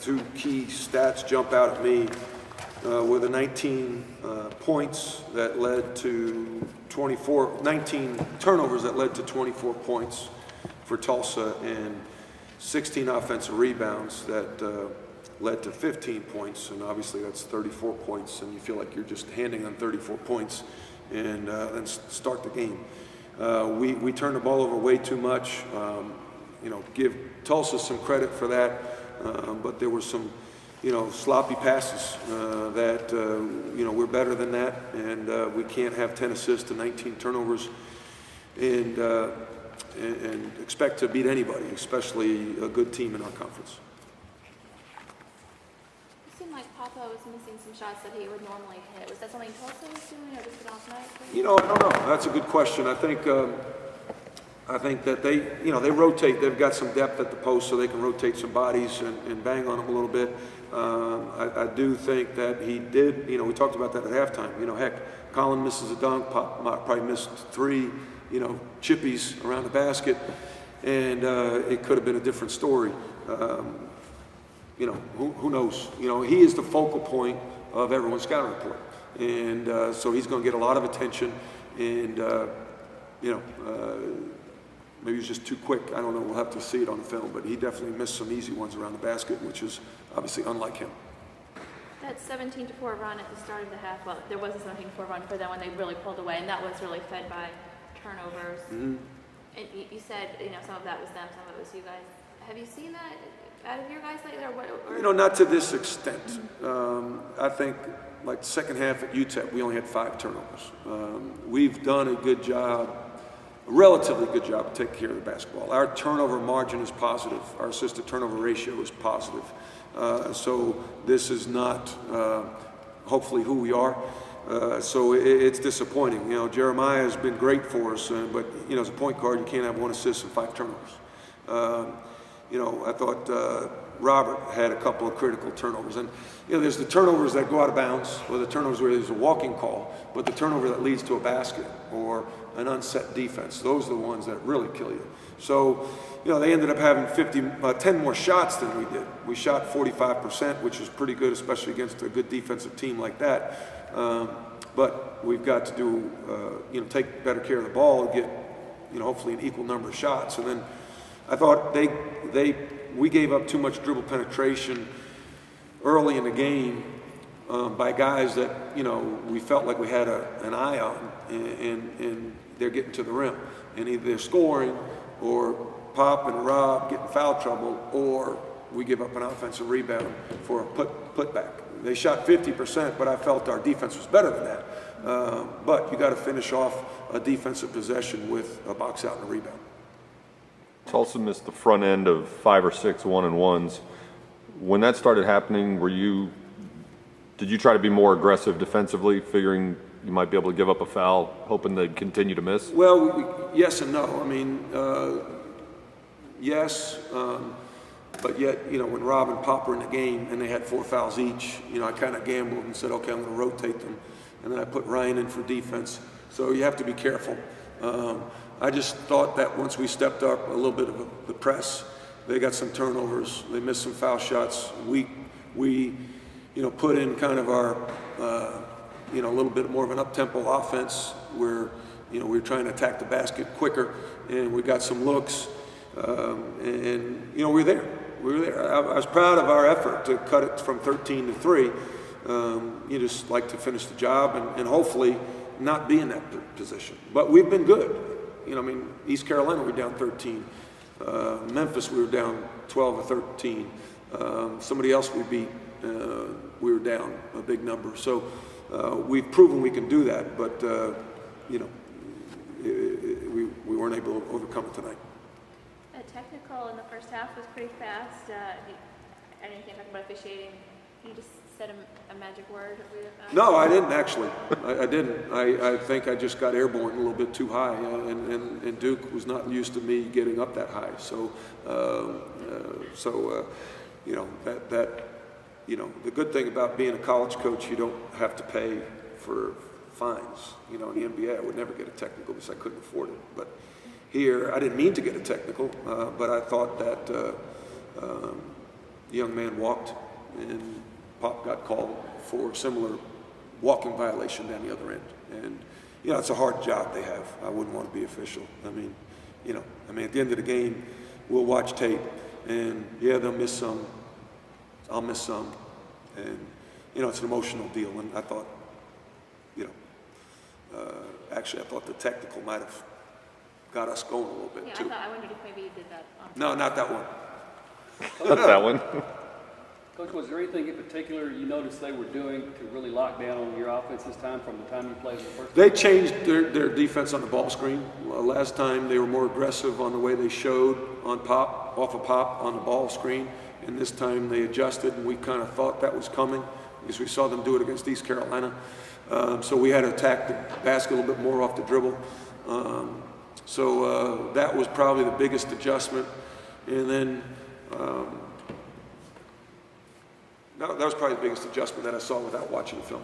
two key stats jump out at me were the 19 points that led to 19 turnovers that led to 24 points for Tulsa, and 16 offensive rebounds that led to 15 points, and obviously that's 34 points, and you feel like you're just handing them 34 points and then start the game. We turned the ball over way too much. Give Tulsa some credit for that, but there were some, sloppy passes that, we're better than that, and we can't have 10 assists and 19 turnovers and expect to beat anybody, especially a good team in our conference. It seemed like Papa was missing some shots that he would normally hit. Was that something Tulsa was doing, or just an off night? I don't know. That's a good question. I think that they rotate. They've got some depth at the post, so they can rotate some bodies and bang on them a little bit. I do think that he did. We talked about that at halftime. Heck, Colin misses a dunk. Pop probably missed 3. Chippies around the basket, and it could have been a different story. Who knows? He is the focal point of everyone's scouting report, and so he's going to get a lot of attention. And maybe he's just too quick. I don't know. We'll have to see it on the film, but he definitely missed some easy ones around the basket, which is obviously unlike him. That 17-4 run at the start of the half. Well, there was a 17-4 run for them when they really pulled away, and that was really fed by turnovers. Mm-hmm. And you said, some of that was them, some of it was you guys. Have you seen that out of your guys lately? Or not to this extent. I think, like the second half at UTEP, we only had 5 turnovers. We've done a good job, a relatively good job, of taking care of the basketball. Our turnover margin is positive. Our assist to turnover ratio is positive. So this is not, hopefully, who we are. So it's disappointing. Jeremiah has been great for us, but as a point guard, you can't have 1 assist and 5 turnovers. I thought Robert had a couple of critical turnovers, and there's the turnovers that go out of bounds, or the turnovers where there's a walking call, but the turnover that leads to a basket or an unset defense. Those are the ones that really kill you. So they ended up having 10 more shots than we did. We shot 45%, which is pretty good, especially against a good defensive team like that. But we've got to do, take better care of the ball, get, hopefully an equal number of shots. And then I thought we gave up too much dribble penetration early in the game by guys that, we felt like we had an eye on, and they're getting to the rim. And either they're scoring, or Pop and Rob get in foul trouble, or we give up an offensive rebound for a putback. They shot 50%, but I felt our defense was better than that. But you got to finish off a defensive possession with a box out and a rebound. Tulsa missed the front end of 5 or 6 1-and-1s. When that started happening, did you try to be more aggressive defensively, figuring you might be able to give up a foul, hoping they'd continue to miss? Well, yes and no. I mean, yes. But yet, when Rob and Pop were in the game and they had 4 fouls each, I kind of gambled and said, okay, I'm going to rotate them. And then I put Ryan in for defense. So you have to be careful. I just thought that once we stepped up a little bit of the press, they got some turnovers, they missed some foul shots. We put in kind of our, a little bit more of an up-tempo offense where, we were trying to attack the basket quicker, and we got some looks, and we were there. I was proud of our effort to cut it from 13 to 3. You just like to finish the job and hopefully not be in that position. But we've been good. East Carolina, we were down 13. Memphis, we were down 12 or 13. Somebody else we beat, we were down a big number. So we've proven we can do that, but we weren't able to overcome it tonight. A technical in the first half was pretty fast. I didn't think about officiating. You just said a magic word. No, I didn't actually. I didn't. I think I just got airborne a little bit too high, and Duke was not used to me getting up that high. So, the good thing about being a college coach, you don't have to pay for fines. In the NBA, I would never get a technical because I couldn't afford it. But here, I didn't mean to get a technical, but I thought that, young man walked, and Pop got called for a similar walking violation down the other end. And, you know, it's a hard job they have. I wouldn't want to be official. I mean, at the end of the game, we'll watch tape, and yeah, they'll miss some. I'll miss some. And, you know, it's an emotional deal. And I thought, actually, I thought the technical might have got us going a little bit, Yeah, too. I wondered if maybe you did that on No, not that one. Not that one. Coach, was there anything in particular you noticed they were doing to really lock down on your offense this time from the time you played the first? They changed their defense on the ball screen. Last time they were more aggressive on the way they showed on pop, off of pop on the ball screen. And this time they adjusted, and we kind of thought that was coming because we saw them do it against East Carolina. So we had to attack the basket a little bit more off the dribble. So that was probably the biggest adjustment. And then that was probably the biggest adjustment that I saw without watching the film.